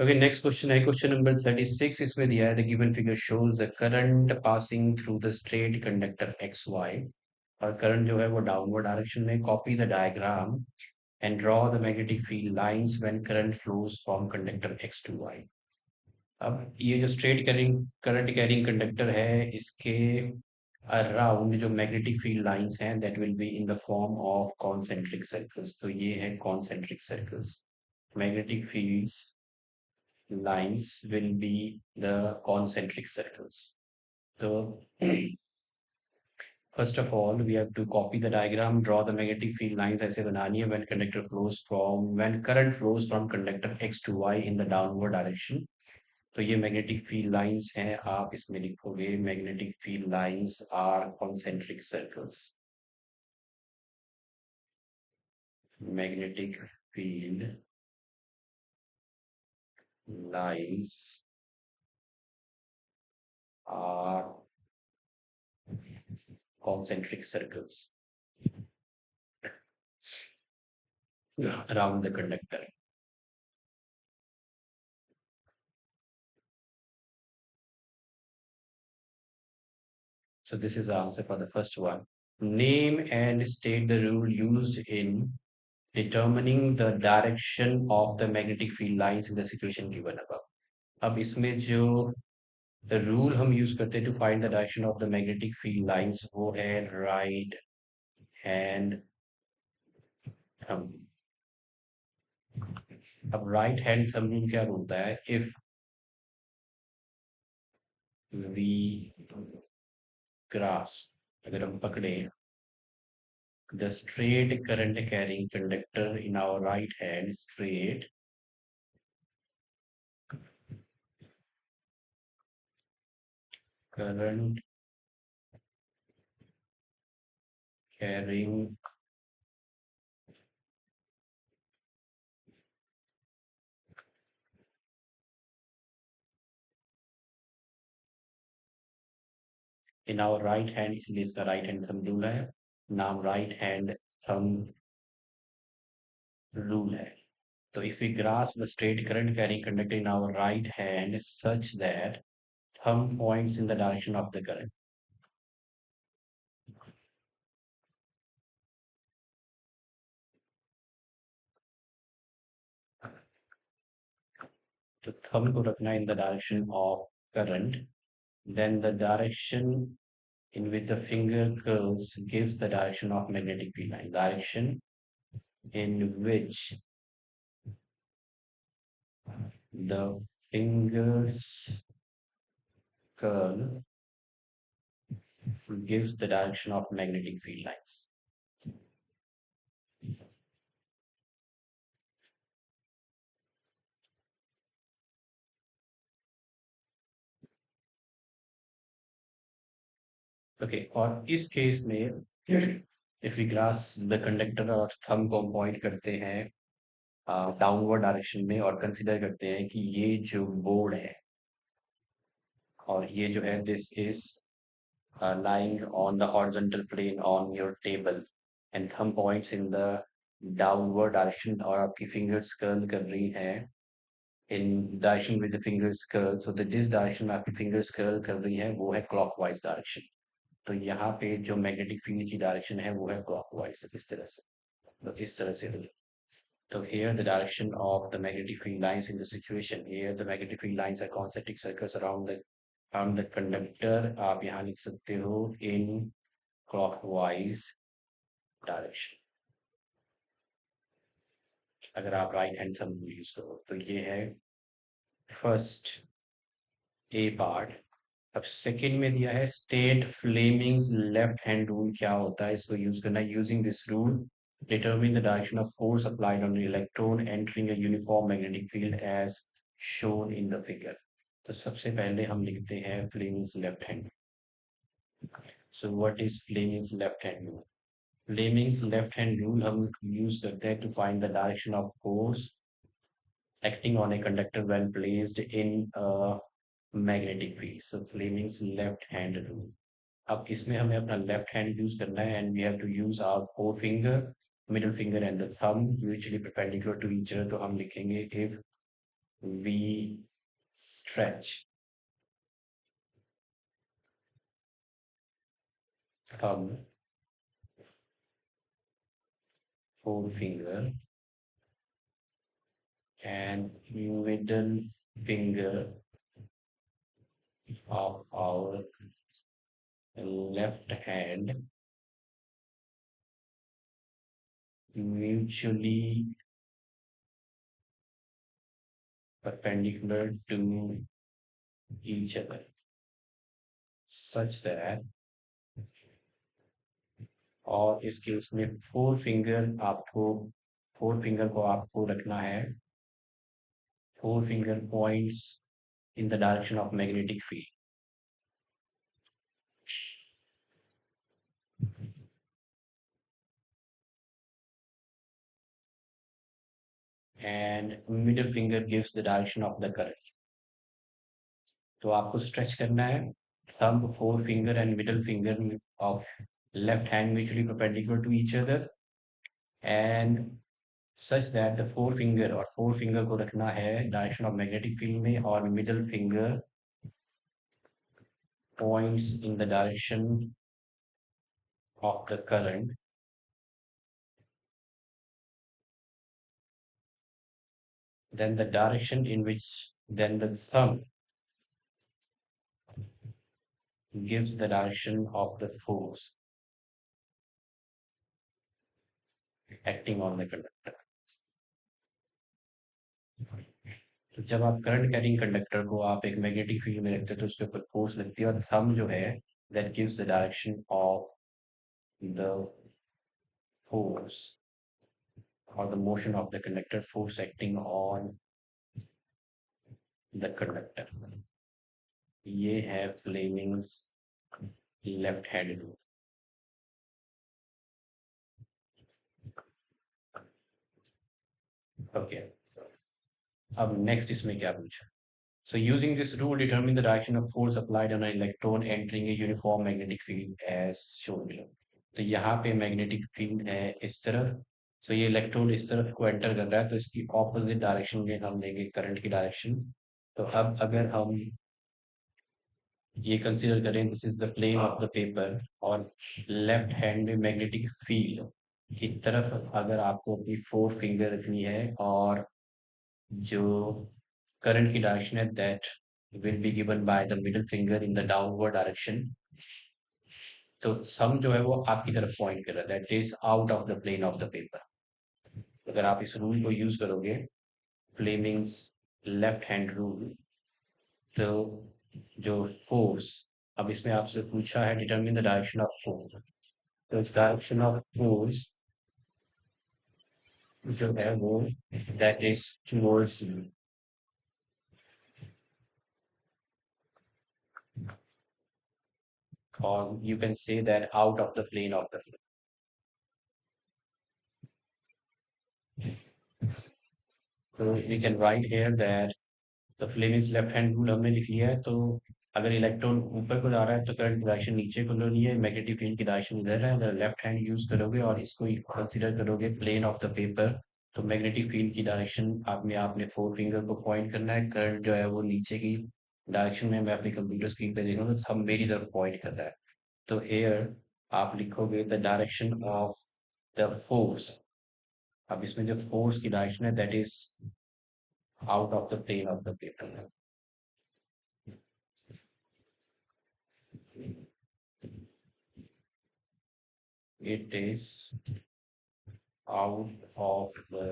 Okay, next question है question number 36। इसमें दिया है the given figure shows the current passing through the straight conductor X Y. और current जो है वो डाउनवर्ड डायरेक्शन में। Copy the diagram and draw the magnetic field lines when current flows from conductor X to Y. अब ये जो straight carrying current carrying conductor है, इसके अराउंड जो मैग्नेटिक फील्ड लाइंस हैं that will be in the form of concentric circles. तो ये है concentric circles. Magnetic fields lines will be the concentric circles. So first of all, we have to copy the diagram, draw the magnetic field lines ऐसे बनानी है when current flows from conductor X to Y in the downward direction. तो ये magnetic field lines हैं, आप इसमें लिखोगे magnetic field lines are concentric circles. Magnetic field lines are concentric circles around the conductor. So this is the answer for the first one. Name and state the rule used in determining the direction of the magnetic field lines in the situation given above. अब इसमें जो rule हम use करते हैं to find the direction of the magnetic field lines वो है right hand thumb. अब right hand thumb rule क्या बोलता है? इफ वी ग्रास, अगर हम पकड़े the straight current carrying conductor in our right hand, straight current carrying in our right hand, इसलिए इसका right hand thumb rule है। नाम right hand thumb rule है। तो if we grasp the straight current carrying conductor in our right hand such that thumb points in the direction of the current, तो thumb को रखना in the direction of current, then the direction in which the finger curves gives the direction of magnetic field line. Direction in which the fingers curl gives the direction of magnetic field lines. Okay, और इस case में if we grasp the conductor और thumb को point करते हैं downward direction में और consider करते हैं कि ये जो बोर्ड है और ये जो है this is lying on the horizontal plane on your table and thumb points in the downward direction और आपकी fingers curl कर रही हैं in direction with the fingers curl, so the this direction में आपकी fingers curl कर रही है वो है clockwise direction। तो यहाँ पे जो मैग्नेटिक फील्ड की डायरेक्शन है वो है क्लॉकवाइज, इस तरह से। तो इस तरह से तो here the direction of the magnetic field lines in the situation, here the magnetic field lines are concentric circles around the conductor। आप यहाँ लिख सकते हो in clockwise direction अगर आप राइट हैंड थंब यूज करो। तो ये है फर्स्ट ए पार्ट। अब सेकंड में दिया है state Fleming's left hand rule क्या होता है, इसको यूज करना है। Using this rule determine the direction of force applied on the electron entering a uniform magnetic field as shown in the figure. तो सबसे पहले हम लिखते हैं Fleming's left hand. So what is Fleming's left hand rule? Fleming's left hand rule हम use करते हैं to find the direction of force acting on a conductor when placed in a magnetic field. So Fleming's left hand rule. अब इसमें हमें अपना left hand use करना है and we have to use our four finger, middle finger and the thumb mutually perpendicular to each other. तो हम लिखेंगे if we stretch thumb, forefinger, and middle finger of our left hand mutually perpendicular to each other, such that, और इस case में four finger को आपको रखना है, four finger points in the direction of magnetic field, and middle finger gives the direction of the current. तो आपको stretch करना है thumb, forefinger and middle finger of left hand mutually perpendicular to each other, and such that the forefinger और forefinger को रखना है direction of magnetic field में, और middle finger points in the direction of the current, then the direction in which then the thumb gives the direction of the force acting on the conductor. तो जब आप current carrying conductor को आप एक magnetic field में रखते हैं तो उसके ऊपर फोर्स लगती है, और थंब जो है that gives the direction of the force or the motion of the conductor, force acting on the conductor. ये है Fleming's left hand rule. Okay, अब नेक्स्ट इसमें क्या पूछा. So using this rule, determine the direction of force applied on an electron entering a uniform magnetic field as shown below. तो यहाँ पे magnetic field है इस तरफ, so ये इलेक्ट्रॉन इस तरफ को एंटर कर रहा है, तो इसकी ऑपोजिट डायरेक्शन में हम लेंगे करंट की डायरेक्शन. तो अब अगर हम ये कंसीडर करें, this is the plane of the paper, और लेफ्ट हैंड में मैग्नेटिक फील्ड की तरफ अगर आपको अपनी फोर फिंगर रखनी है, और जो करंट की डायरेक्शन है that will be given by the middle finger in the downward direction, तो सम जो है वो आपकी तरफ पॉइंट कर रहा है, that is out of the plane of the paper. अगर आप इस रूल को यूज करोगे, फ्लेमिंग्स लेफ्ट हैंड रूल, तो जो फोर्स, अब इसमें आपसे पूछा है determine the direction of force, तो डायरेक्शन ऑफ फोर्स जो है वो that is towards you, or you can say that out of the plane of the flame. So we can write here that the flame is left hand rule हमने लिख लिया है. तो अगर electron ऊपर को जा रहा है तो करंट डायरेक्शन नीचे को लेनी है, मैग्नेटिक फील्ड की डायरेक्शन इधर है, अगर लेफ्ट हैंड यूज करोगे और इसको कंसीडर करोगे प्लेन ऑफ द पेपर, तो मैग्नेटिक फील्ड की डायरेक्शन आपने फोर फिंगर को पॉइंट करना है, करंट जो है वो नीचे की डायरेक्शन में, मैं अपनी कंप्यूटर स्क्रीन पे देख रहा हूँ तो थंब मेरी तरफ पॉइंट कर रहा है. तो हेयर आप लिखोगे the direction of the force. अब इसमें जो फोर्स की डायरेक्शन है that is out of the plane of the paper. It is out of the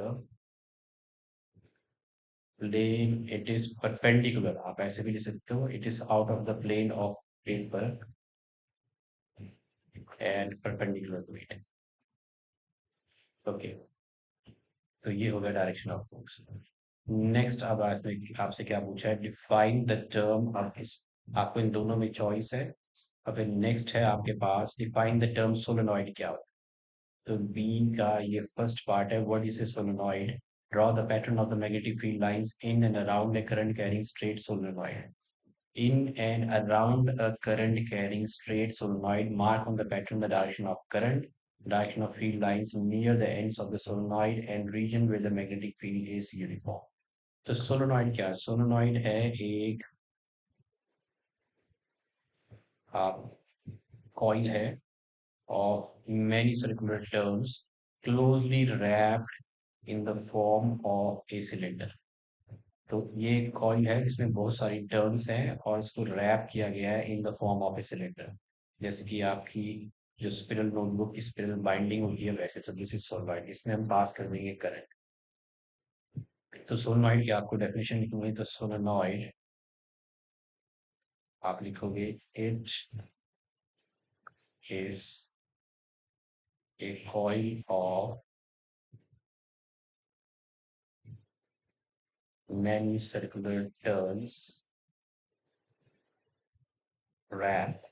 plane, it is perpendicular, आप ऐसे भी लिख सकते हो, it is out of the plane of paper and perpendicular to it. Okay, तो ये होगा direction of force. Next, अब इसमें आपसे क्या पूछा है, डिफाइन द टर्म. अब इस आपको इन दोनों में चॉइस है. अब नेक्स्ट है आपके पास डिफाइन द टर्म सोलेनॉइड क्या होता है. तो बी का ये फर्स्ट पार्ट है, what is a solenoid. Draw the pattern of the magnetic field lines in and around a current carrying straight solenoid. In and around a current carrying straight solenoid, mark on the pattern the direction of current, direction of field lines near the ends of the solenoid, and region where the magnetic field is uniform. तो solenoid क्या है? Solenoid है एक coil है of many circular turns closely wrapped in the form of a cylinder. तो ये एक coil है इसमें बहुत सारी टर्न्स हैं और इसको रैप किया गया है इन the form of a cylinder. जैसे कि आपकी जो स्पिरल नोटबुक की स्पिरल बाइंडिंग होती है वैसे। तो दिस इज सोलनॉइड, इसमें हम पास कर देंगे करंट। तो सोलनॉइड की आपको डेफिनेशन लिखूंगे तो सोलनॉइड आप लिखोगे it is a coil of many circular turns wrapped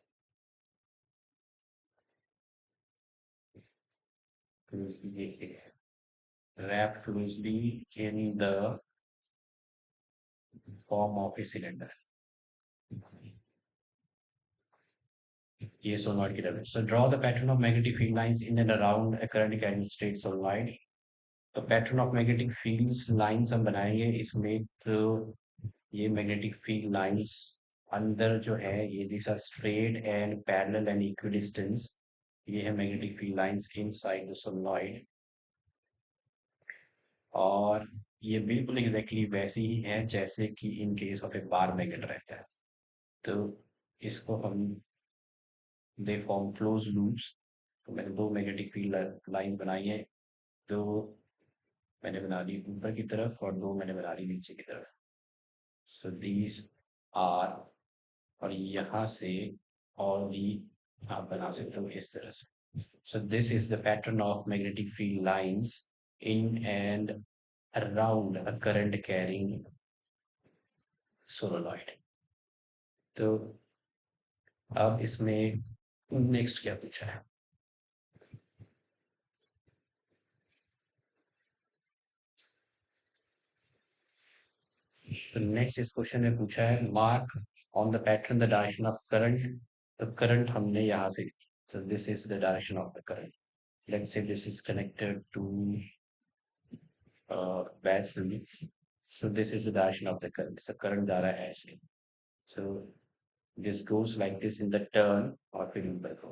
closely wrapped closely in the form of a cylinder. ये solenoid की तरह। So draw the pattern of magnetic field lines in and around a current carrying straight solenoid. तो pattern of magnetic fields lines हम बनाएंगे इसमें। तो ये magnetic field lines अंदर जो है ये these are straight and parallel and equidistant। ये है magnetic field lines inside the solenoid। और ये बिल्कुल एग्जैक्टली वैसी ही है जैसे कि in case of A bar magnet रहता है। तो इसको हम दे फॉर्म क्लोज लूप्स। तो मैंने दो मैग्नेटिक फील्ड लाइन बनाई है। दो मैंने बना दी ऊपर की तरफ और दो मैंने बना दी नीचे की तरफ। सो दीज आर, और यहाँ से और भी आप बना सकते हो इस तरह से। सो this is the pattern of magnetic field lines in and around a current carrying solenoid. तो अब इसमें नेक्स्ट क्या पूछा है? तो नेक्स्ट इस क्वेश्चन में पूछा है mark on the pattern the direction of current. तो करंट हमने यहाँ से, so this is the direction of the current. Let's say this is connected to battery. So this is the direction of the current. So current जा रहा है ऐसे। So this goes like this in the turn और फिर ऊपर को।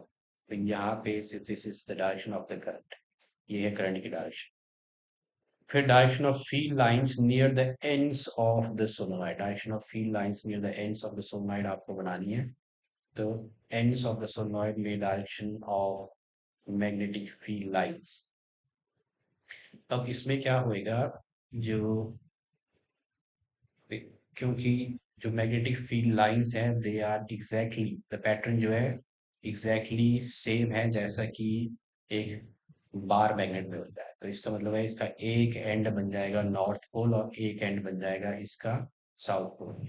तो यहाँ पे this is the direction of the current। ये है करंट की डायरेक्शन। फिर direction of field lines near the ends of the solenoid. Direction of field lines near the ends of the solenoid आपको बनानी है। तो एंड्स ऑफ द सोलोनॉइड में direction of magnetic field lines. अब इसमें क्या होएगा, जो क्योंकि जो मैग्नेटिक फील्ड लाइंस है they are exactly the pattern जो है एग्जैक्टली सेम है जैसा कि एक बार मैग्नेट में होता है। तो इसका मतलब है इसका एक एंड बन जाएगा नॉर्थ पोल और एक एंड बन जाएगा इसका साउथ पोल।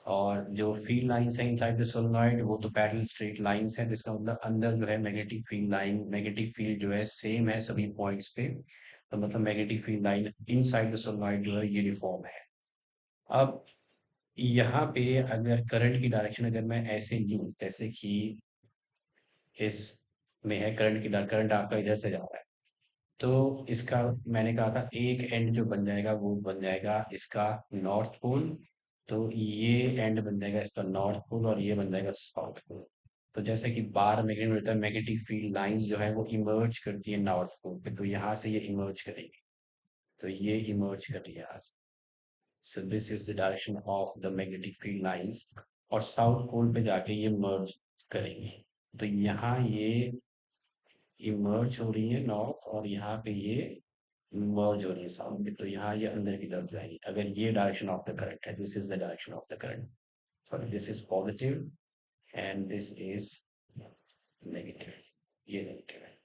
और जो फील्ड लाइंस है इनसाइड द सोलेनॉइड वो तो पैरेलल स्ट्रेट लाइंस है। तो इसका मतलब अंदर जो है magnetic field line, magnetic field जो है सेम है सभी पॉइंट्स पे। तो मतलब magnetic field line inside the solenoid जो है यूनिफॉर्म है। अब यहाँ पे अगर करंट की डायरेक्शन अगर मैं ऐसे लूँ जैसे कि इस में है करंट की, करंट आपका इधर से जा रहा है। तो इसका मैंने कहा था एक एंड जो बन जाएगा वो बन जाएगा इसका नॉर्थ पोल। तो ये एंड बन जाएगा इसका नॉर्थ पोल और ये बन जाएगा साउथ पोल। तो जैसे कि बार मैग्नेट में होता है मैग्नेटिक फील्ड लाइंस जो है वो इमर्ज करती है नॉर्थ पोल पे। तो यहाँ से ये इमर्ज करेगी। तो ये इमर्ज कर रही है यहाँ से। सो this is the direction of the magnetic field lines. और साउथ पोल पे जाके ये मर्ज करेंगे। तो यहाँ ये इमर्ज हो रही है नॉर्थ और यहाँ पे ये मर्ज हो रही है साउथ में। तो यहाँ ये अंदर की तरफ जाएगी अगर ये डायरेक्शन ऑफ द करंट है। This is the direction of the current. Sorry, this is positive and this is negative. ये नेगेटिव है।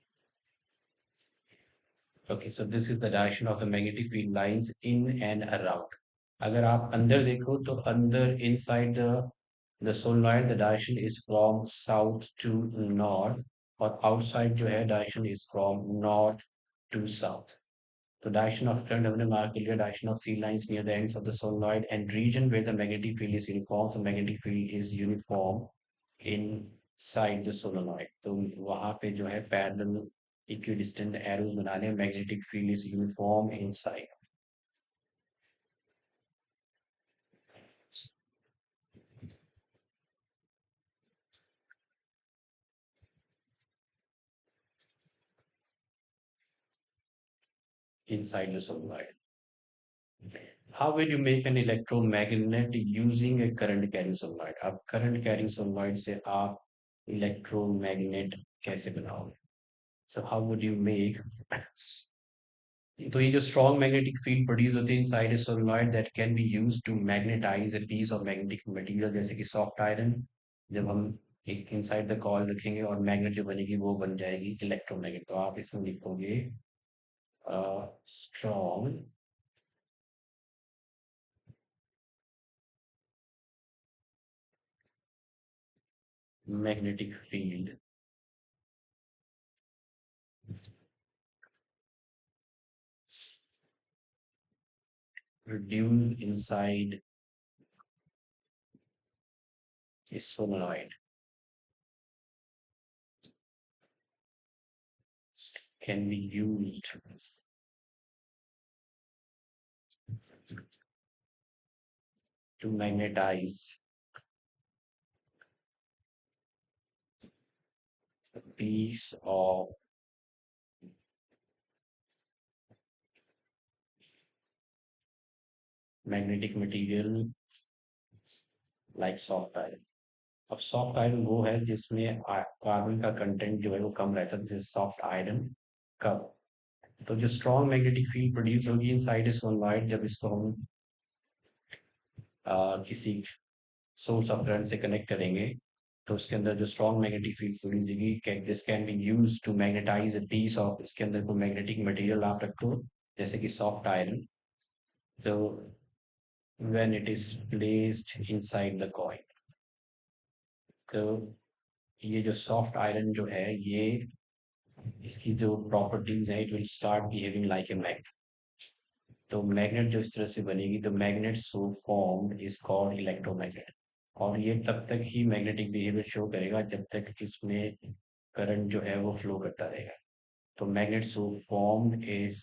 Okay, so this is the direction of the magnetic field lines in and around. अगर आप अंदर देखो तो अंदर inside the solenoid the direction is from south to north. और outside जो है direction is from north to south. The direction of current हमने mark कर लिया। Direction of field lines near the ends of the solenoid and region where the magnetic field is uniform. So magnetic field is uniform inside the solenoid. तो वहाँ पे जो है parallel equidistant arrows बनाने। Magnetic field is uniform inside. inside the solenoid. How will you make an electromagnet using a current carrying solenoid? अब current carrying solenoid से आप electromagnet कैसे बनाओगे? So how would you make? तो ये जो strong magnetic field produce होते हैं inside a solenoid that can be used to magnetize a piece of magnetic material जैसे कि soft iron, जब हम एक inside the coil रखेंगे और magnet जो बनेगी वो बन जाएगी electromagnet. तो आप इसमें लिखोगे strong magnetic field produced inside a solenoid can be used to magnetize a piece of magnetic material like soft iron. अब सॉफ्ट आयरन वो है जिसमें कार्बन का कंटेंट जो है वो कम रहता है, जैसे सॉफ्ट आयरन का. तो जो स्ट्रॉन्ग मैग्नेटिक फील्ड प्रोड्यूस होगी इनसाइड ए सोलनॉइड, जब इसको हम किसी सोर्स ऑफ करंट से कनेक्ट करेंगे तो उसके अंदर जो स्ट्रॉन्ग मैग्नेटिक फील्ड प्रोड्यूस होगी, this can be use to magnetize a piece of, इसके अंदर कोई मैग्नेटिक मटेरियल आप रख दो जैसे कि सॉफ्ट आयरन. तो when it is placed inside the coil, तो ये जो सॉफ्ट आयरन जो है ये, इसकी जो प्रॉपर्टीज है, it will start behaving like a magnet. तो मैग्नेट जो इस तरह से बनेगी, तो magnet so formed is called electromagnet. और ये तब तक ही मैग्नेटिक बिहेवियर शो करेगा जब तक इसमें करंट जो है वो फ्लो करता रहेगा. तो magnet so formed is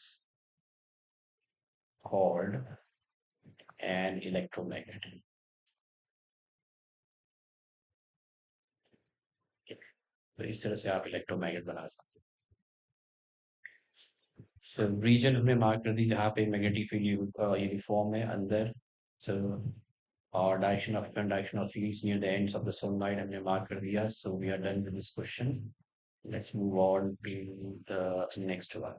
called an electromagnet. तो इस तरह से आप इलेक्ट्रोमैग्नेट बना सकते हैं. तो रीजन हमने मार्क कर दी जहाँ पे मैग्नेटिक फील्ड यूनिफॉर्म है अंदर. सो और direction of fields near the ends of the solenoid हमने mark कर दिया. So we are done with this question. Let's move on to the next one.